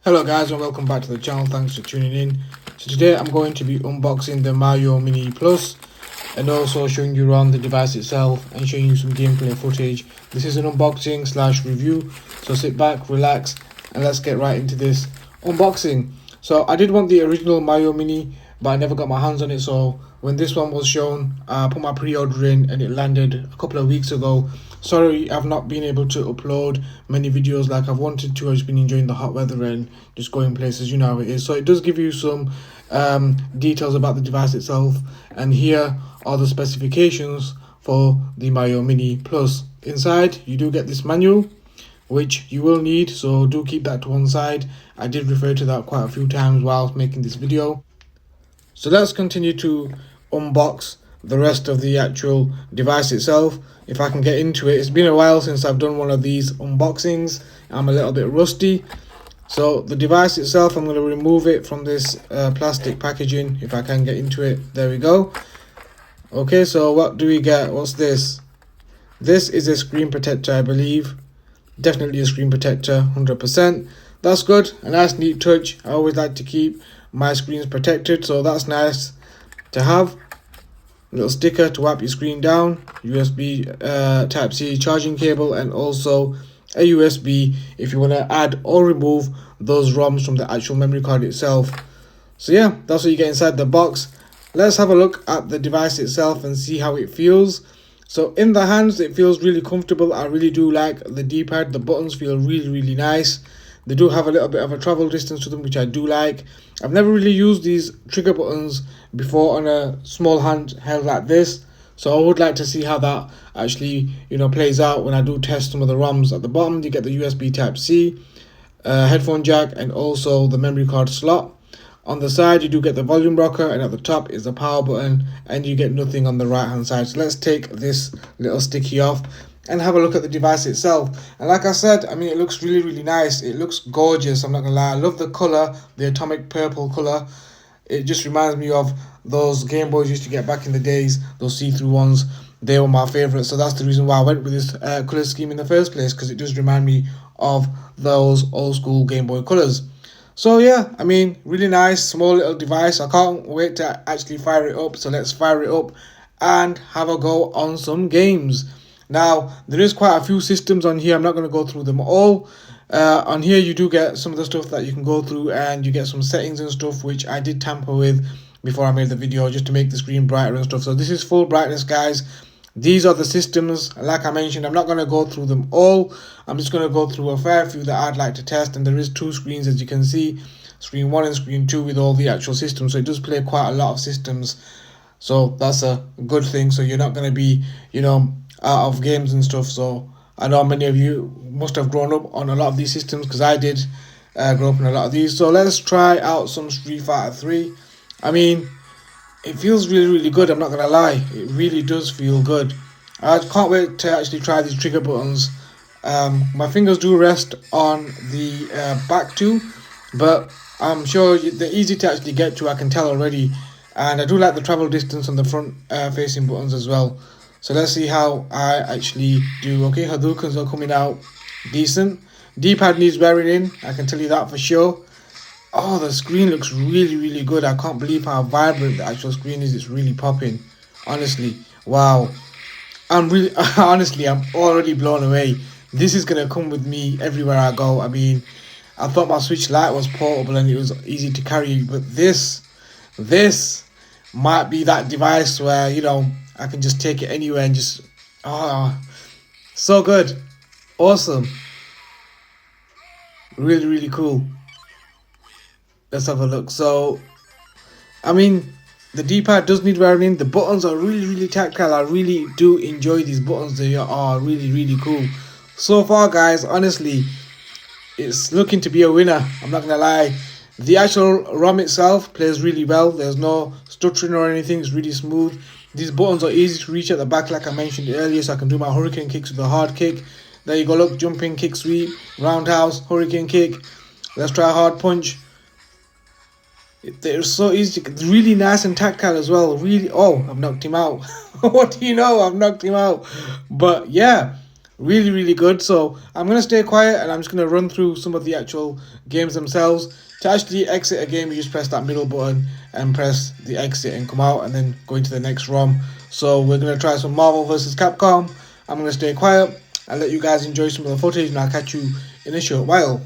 Hello guys and welcome back to the channel. Thanks for tuning in. So today I'm going to be unboxing the Miyoo Mini Plus and also showing you around the device itself and showing you some gameplay footage. This is an unboxing slash review, so sit back, relax, and let's get right into this unboxing. So I did want the original Miyoo Mini, but I never got my hands on it, so when this one was shown, I put my pre-order in and it landed a couple of weeks ago. Sorry, I've not been able to upload many videos like I've wanted to. I've just been enjoying the hot weather and just going places, you know how it is. So it does give you some details about the device itself, and here are the specifications for the Miyoo Mini Plus. Inside, you do get this manual, which you will need, so do keep that to one side. I did refer to that quite a few times while making this video. So let's continue to unbox the rest of the actual device itself. If I can get into it, it's been a while since I've done one of these unboxings. I'm a little bit rusty. So the device itself, I'm going to remove it from this plastic packaging if I can get into it. There we go. Okay, so what do we get? What's this? This is a screen protector, I believe. Definitely a screen protector, 100%. That's good. A nice neat touch. I always like to keep my screens protected, so that's nice to have. Little sticker to wipe your screen down, USB Type-C charging cable, and also a USB if you want to add or remove those ROMs from the actual memory card itself. So yeah, that's what you get inside the box. Let's have a look at the device itself and see how it feels. So in the hands, it feels really comfortable. I really do like the D-pad. The buttons feel really nice. They do have a little bit of a travel distance to them, which I do like. I've never really used these trigger buttons before on a small handheld like this, so I would like to see how that actually, plays out when I do test some of the ROMs. At the bottom, you get the USB Type-C, headphone jack, and also the memory card slot. On the side, you do get the volume rocker, and at the top is the power button, and you get nothing on the right hand side. So let's take this little sticky off and have a look at the device itself. And like I said, I mean, it looks really nice. It looks gorgeous, I'm not gonna lie. I love the color, the atomic purple color. It just reminds me of those Game Boys used to get back in the days, those see-through ones. They were my favorite, so that's the reason why I went with this color scheme in the first place, because it does remind me of those old school Game Boy colors. So yeah, I mean, really nice, small little device. I can't wait to actually fire it up, so let's fire it up and have a go on some games. Now, there is quite a few systems on here. I'm not going to go through them all. On here, you do get some of the stuff that you can go through, and you get some settings and stuff, which I did tamper with before I made the video, just to make the screen brighter and stuff. So this is full brightness, guys. These are the systems. Like I mentioned, I'm not going to go through them all. I'm just going to go through a fair few that I'd like to test. And there is two screens, as you can see, screen 1 and screen 2 with all the actual systems. So it does play quite a lot of systems. So that's a good thing. So you're not going to be, out of games and stuff. So I know many of you must have grown up on a lot of these systems, because I did grow up on a lot of these. So let's try out some Street Fighter 3. I mean, it feels really good, I'm not gonna lie. It really does feel good. I can't wait to actually try these trigger buttons. My fingers do rest on the back too, but I'm sure they're easy to actually get to, I can tell already. And I do like the travel distance on the front facing buttons as well. So let's see how I actually do. Okay, Hadoukens are coming out decent. D-pad needs wearing in, I can tell you that for sure. Oh, the screen looks really good. I can't believe how vibrant the actual screen is. It's really popping. Honestly, wow. I'm already blown away. This is going to come with me everywhere I go. I mean, I thought my Switch Lite was portable and it was easy to carry, but this might be that device where, I can just take it anywhere and just, so good. Awesome. Really cool. Let's have a look. So, I mean, the D-pad does need wearing in. The buttons are really tactile. I really do enjoy these buttons. They are really cool. So far, guys, honestly, it's looking to be a winner. I'm not gonna lie. The actual ROM itself plays really well. There's no stuttering or anything. It's really smooth. These buttons are easy to reach at the back, like I mentioned earlier, so I can do my hurricane kicks with a hard kick. There you go, look, jumping kick sweep, roundhouse, hurricane kick. Let's try a hard punch. They're so easy, really nice and tactile as well. Really, I've knocked him out. What do you know? I've knocked him out. But yeah, really good. So I'm gonna stay quiet and I'm just gonna run through some of the actual games themselves. To actually exit a game, you just press that middle button and press the exit and come out, and then go into the next ROM. So we're gonna try some Marvel vs. Capcom. I'm gonna stay quiet and let you guys enjoy some of the footage, and I'll catch you in a short while.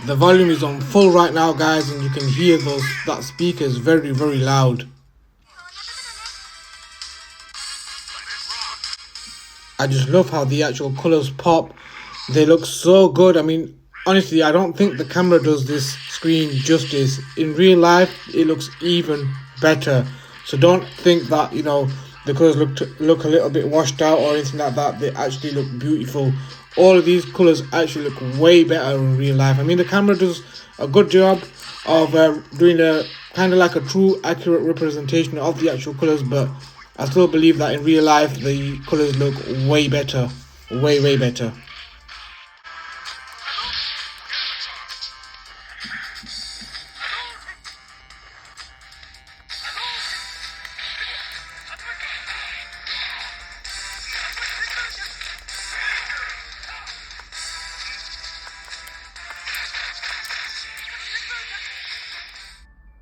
The volume is on full right now, guys, and you can hear that speaker is very loud. I just love how the actual colors pop. They look so good. I mean, honestly, I don't think the camera does this screen justice. In real life, it looks even better. So don't think that, the colors look a little bit washed out or anything like that. They actually look beautiful. All of these colors actually look way better in real life. I mean, the camera does a good job of doing a kind of like a true accurate representation of the actual colors, but I still believe that in real life the colors look way better, way better.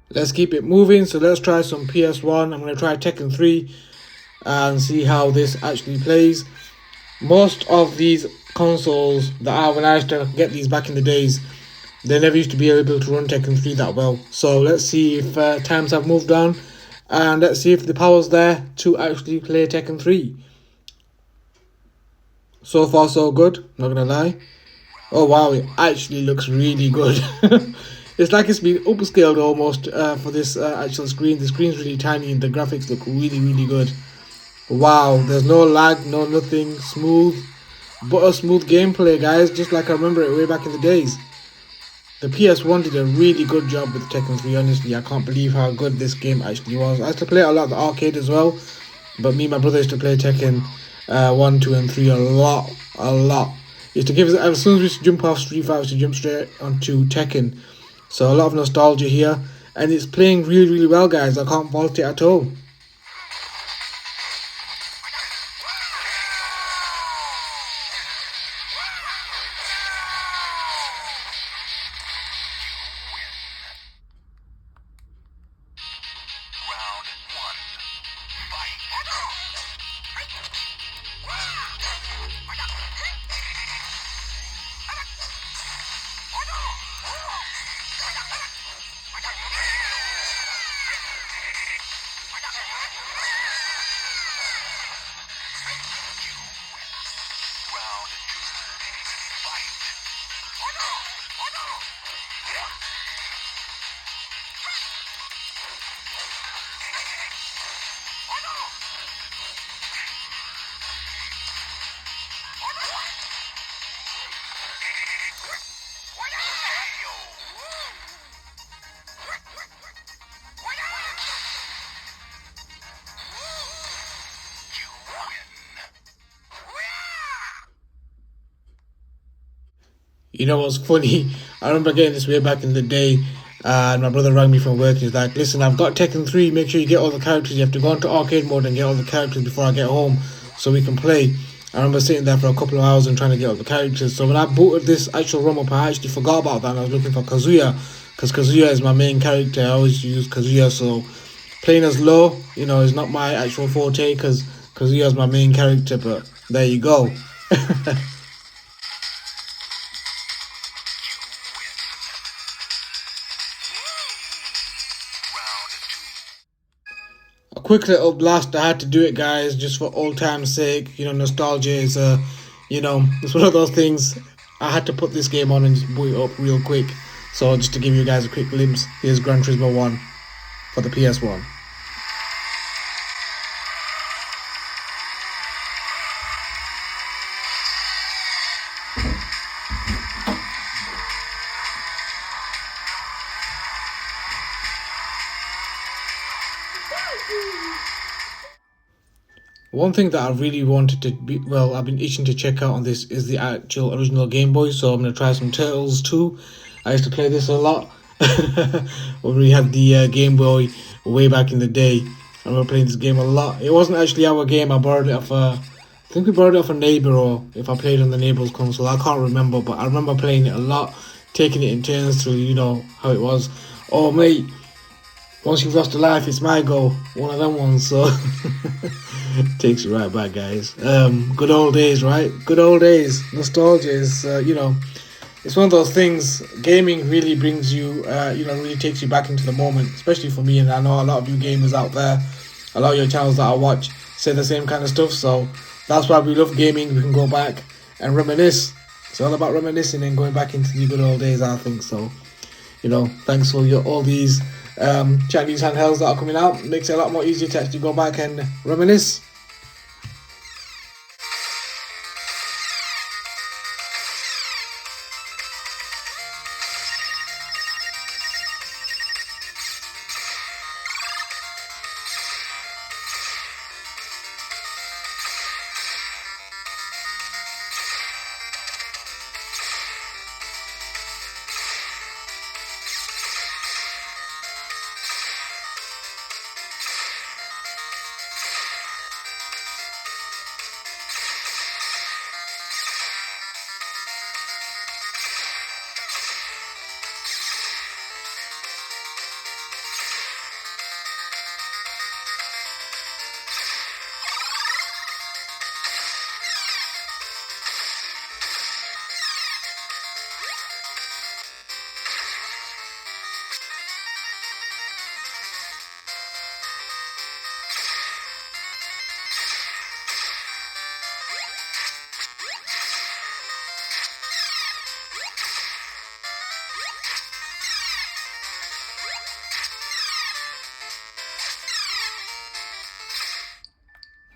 Let's keep it moving. So let's try some PS1. I'm going to try Tekken 3 and see how this actually plays. Most of these consoles when I used to get these back in the days, they never used to be able to run Tekken 3 that well. So let's see if times have moved on, and let's see if the power's there to actually play Tekken 3. So far so good, not gonna lie. Oh wow, it actually looks really good. It's like it's been upscaled almost for this actual screen. The screen's really tiny and the graphics look really good. Wow, there's no lag, no nothing, smooth, but a smooth gameplay, guys, just like I remember it way back in the days. The PS1 did a really good job with Tekken 3, honestly. I can't believe how good this game actually was. I used to play it a lot at the arcade as well, but me and my brother used to play Tekken 1, 2 and 3 a lot. Used to give us, as soon as we used to jump off Street Fighter, we used to jump straight onto Tekken. So a lot of nostalgia here, and it's playing really well, guys. I can't fault it at all. You know what's funny? I remember getting this way back in the day, And my brother rang me from work. He's like, "Listen, I've got Tekken 3. Make sure you get all the characters. You have to go into arcade mode and get all the characters before I get home, so we can play." I remember sitting there for a couple of hours and trying to get all the characters. So when I booted this actual ROM up, I actually forgot about that, and I was looking for Kazuya, because Kazuya is my main character. I always use Kazuya, so playing as low, is not my actual forte, because Kazuya is my main character. But there you go. A quick little blast. I had to do it, guys, just for old time's sake. Nostalgia is it's one of those things. I had to put this game on and just boot it up real quick. So just to give you guys a quick glimpse, here's Gran Turismo 1 for the PS1. One thing that I really wanted to be, well, I've been itching to check out on this is the actual original Game Boy, so I'm going to try some Turtles 2. I used to play this a lot when we had the Game Boy way back in the day. I remember playing this game a lot. It wasn't actually our game, I borrowed it off I think we borrowed it off a neighbour, or if I played on the neighbour's console, I can't remember, but I remember playing it a lot, taking it in turns through, how it was. Oh mate, once you've lost a life, it's my goal. One of them ones, so takes you right back, guys. Good old days, right? Good old days. Nostalgia is, it's one of those things. Gaming really brings you, really takes you back into the moment, especially for me. And I know a lot of you gamers out there, a lot of your channels that I watch say the same kind of stuff. So that's why we love gaming. We can go back and reminisce. It's all about reminiscing and going back into the good old days, I think. So, thanks for all these Chinese handhelds that are coming out. Makes it a lot more easier to actually go back and reminisce.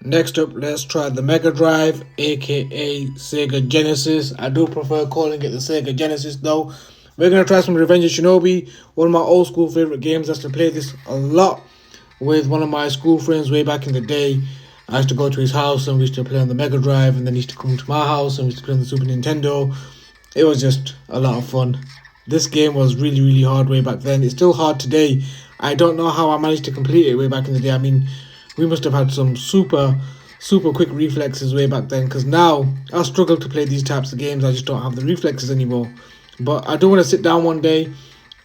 Next up, let's try the Mega Drive, aka Sega Genesis. I do prefer calling it the Sega Genesis though. We're going to try some Revenge of Shinobi, one of my old school favourite games. I used to play this a lot with one of my school friends way back in the day. I used to go to his house and we used to play on the Mega Drive, and then he used to come to my house and we used to play on the Super Nintendo. It was just a lot of fun. This game was really, really hard way back then. It's still hard today. I don't know how I managed to complete it way back in the day. I mean, we must have had some super quick reflexes way back then, because now I struggle to play these types of games. I just don't have the reflexes anymore. But I do want to sit down one day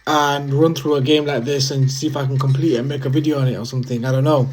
and run through a game like this and see if I can complete it and make a video on it or something. I don't know.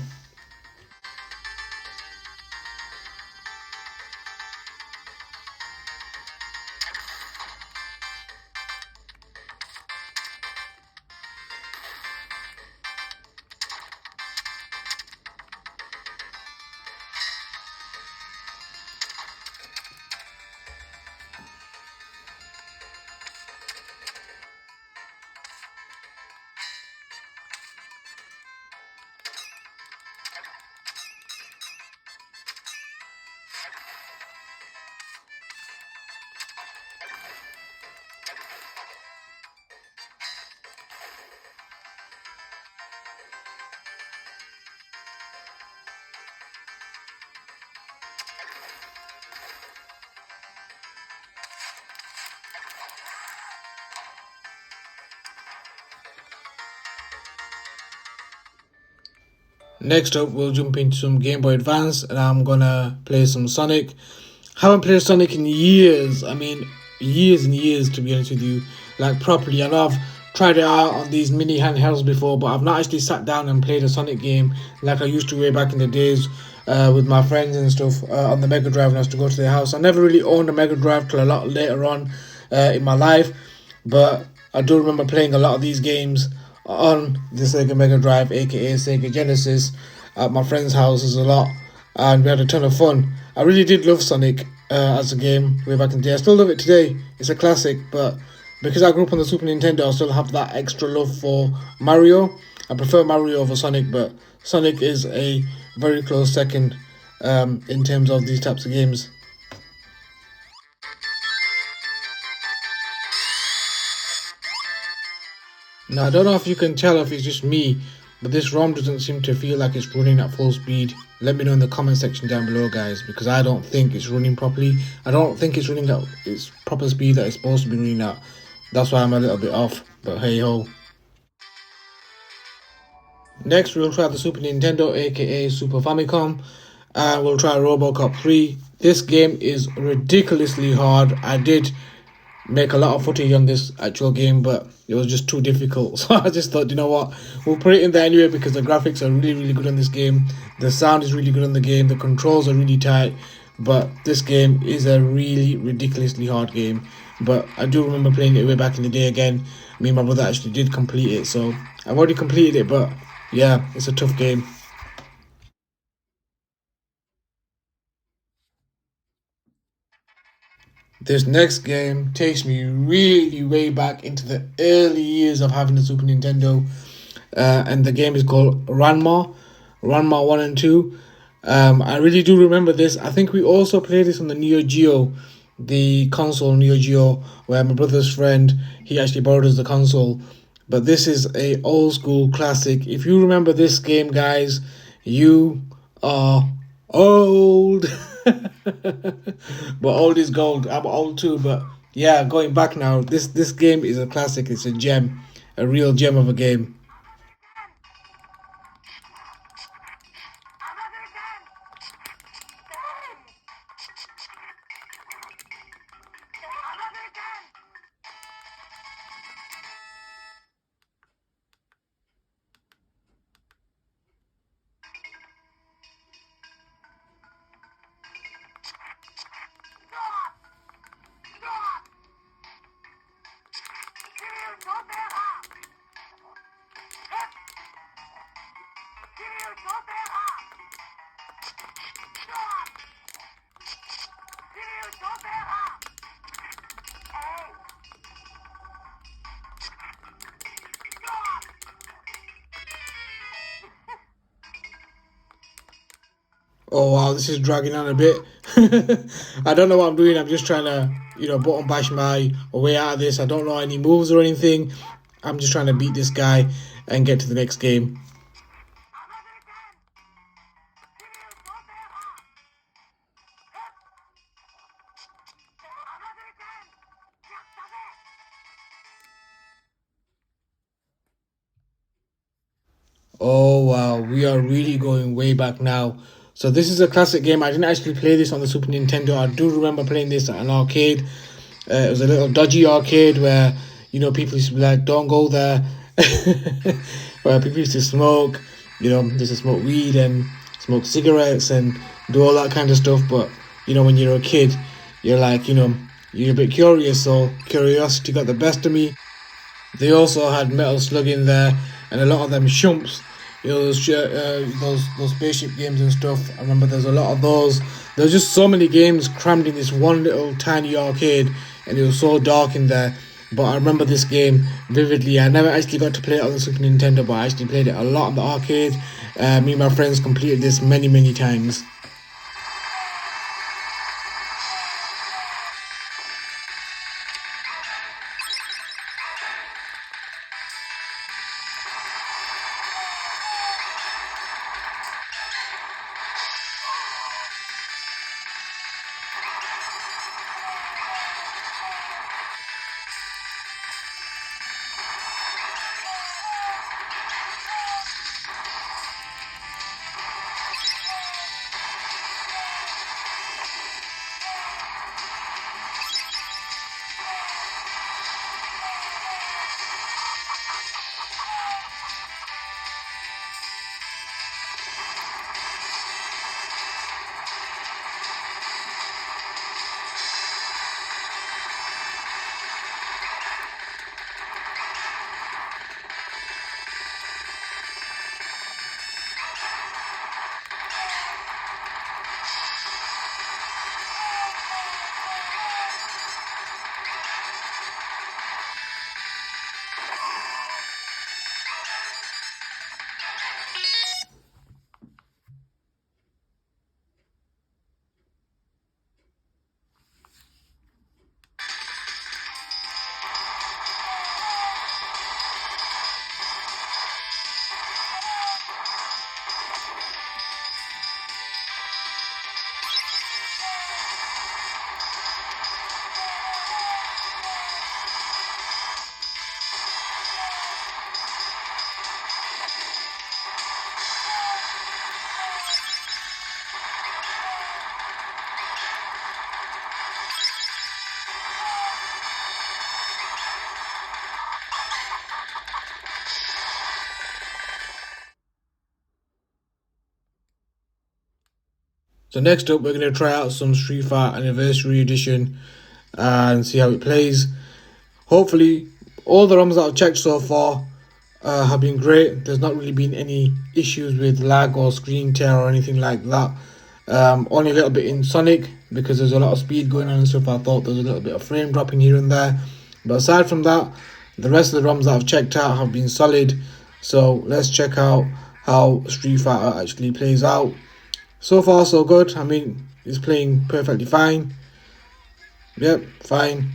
Next up, we'll jump into some Game Boy Advance, and I'm gonna play some Sonic. Haven't played Sonic in years. I mean, years and years, to be honest with you, like properly. I know I've tried it out on these mini handhelds before, but I've not actually sat down and played a Sonic game like I used to way back in the days with my friends and stuff on the Mega Drive when I used to go to their house. I never really owned a Mega Drive till a lot later on in my life, but I do remember playing a lot of these games on the Sega Mega Drive, aka Sega Genesis, at my friend's houses a lot, and we had a ton of fun. I really did love Sonic as a game way back in the day. I still love it today. It's a classic, but because I grew up on the Super Nintendo, I still have that extra love for Mario. I prefer Mario over Sonic, but Sonic is a very close second in terms of these types of games. Now, I don't know if you can tell if it's just me, but this ROM doesn't seem to feel like it's running at full speed. Let me know in the comment section down below, guys, because I don't think it's running properly. I don't think it's running at its proper speed that it's supposed to be running at. That's why I'm a little bit off, but hey ho. Next, we'll try the Super Nintendo, aka Super Famicom, and we'll try RoboCop 3. This game is ridiculously hard. I did make a lot of footage on this actual game, but it was just too difficult. So I just thought, you know what, we'll put it in there anyway because the graphics are really, really good on this game. The sound is really good on the game. The controls are really tight. But this game is a really ridiculously hard game. But I do remember playing it way back in the day again. Me and my brother actually did complete it. So I've already completed it, but yeah, it's a tough game. This next game takes me really way back into the early years of having the Super Nintendo, and the game is called Ranma 1 and 2. I really do remember this. I think we also played this on the Neo Geo, the console Neo Geo, where my brother's friend, he actually borrowed us the console. But this is a old school classic. If you remember this game, guys, you are old. But old is gold. I'm old too, but yeah, going back now, this game is a classic. It's a gem, a real gem of a game. Oh wow, this is dragging on a bit. I don't know what I'm doing. I'm just trying to, button bash my way out of this. I don't know any moves or anything. I'm just trying to beat this guy and get to the next game. Oh wow, we are really going way back now. So this is a classic game. I didn't actually play this on the Super Nintendo. I do remember playing this at an arcade. It was a little dodgy arcade where people used to be like, "Don't go there," where people used to smoke. Just to smoke weed and smoke cigarettes and do all that kind of stuff. But when you're a kid, you're like, you're a bit curious. So curiosity got the best of me. They also had Metal Slug in there, and a lot of them shumps. Those spaceship games and stuff. I remember there's a lot of those. There's just so many games crammed in this one little tiny arcade, and it was so dark in there. But I remember this game vividly. I never actually got to play it on the Super Nintendo, but I actually played it a lot in the arcade. Me and my friends completed this many, many times. So next up, we're going to try out some Street Fighter Anniversary Edition and see how it plays. Hopefully, all the ROMs that I've checked so far have been great. There's not really been any issues with lag or screen tear or anything like that. Only a little bit in Sonic because there's a lot of speed going on and stuff. I thought there's a little bit of frame dropping here and there. But aside from that, the rest of the ROMs that I've checked out have been solid. So let's check out how Street Fighter actually plays out. So far so good. I mean, it's playing perfectly fine. Yep, fine.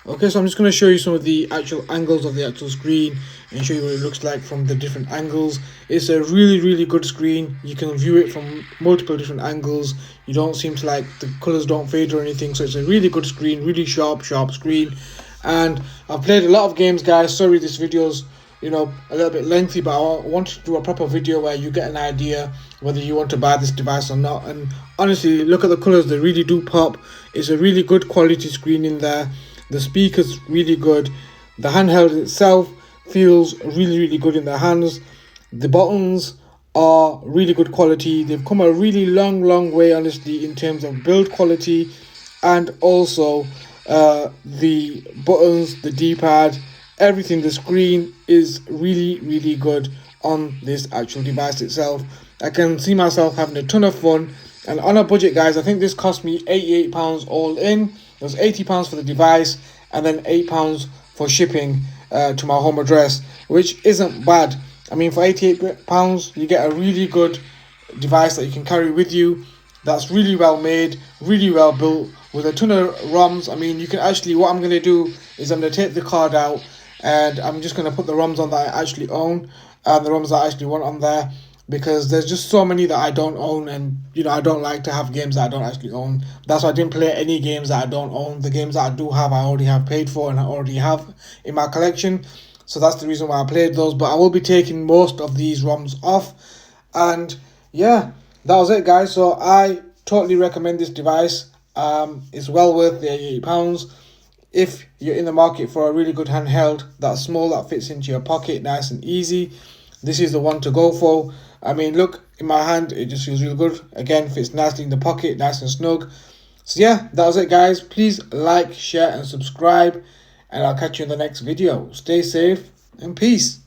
Okay, so I'm just going to show you some of the actual angles of the actual screen and show you what it looks like from the different angles. It's a really good screen. You can view it from multiple different angles. You don't seem to like the colors don't fade or anything, so it's a really good screen, really sharp screen. And I've played a lot of games, guys. Sorry this video's a little bit lengthy, but I wanted to do a proper video where you get an idea whether you want to buy this device or not. And honestly, look at the colors, they really do pop. It's a really good quality screen in there. The speaker's really good. The handheld itself feels really good in the hands. The buttons are really good quality. They've come a really long way, honestly, in terms of build quality, and also the buttons, the D-pad, everything. The screen is really good on this actual device itself. I can see myself having a ton of fun, and on a budget, guys. I think this cost me £88 all in. It was £80 for the device and then £8 for shipping to my home address, which isn't bad. I mean, for £88 you get a really good device that you can carry with you, that's really well made, really well built, with a ton of ROMs. I mean, you can actually, what I'm going to do is I'm going to take the card out and I'm just going to put the ROMs on that I actually own and the ROMs that I actually want on there, because there's just so many that I don't own, and I don't like to have games that I don't actually own. That's why I didn't play any games that I don't own. The games that I do have, I already have paid for and I already have in my collection. So that's the reason why I played those. But I will be taking most of these ROMs off. And yeah, that was it, guys. So I totally recommend this device. It's well worth the £88. If you're in the market for a really good handheld that's small, that fits into your pocket nice and easy, this is the one to go for. I mean, look, in my hand, it just feels really good. Again, fits nicely in the pocket, nice and snug. So yeah, that was it, guys. Please like, share and subscribe, and I'll catch you in the next video. Stay safe and peace.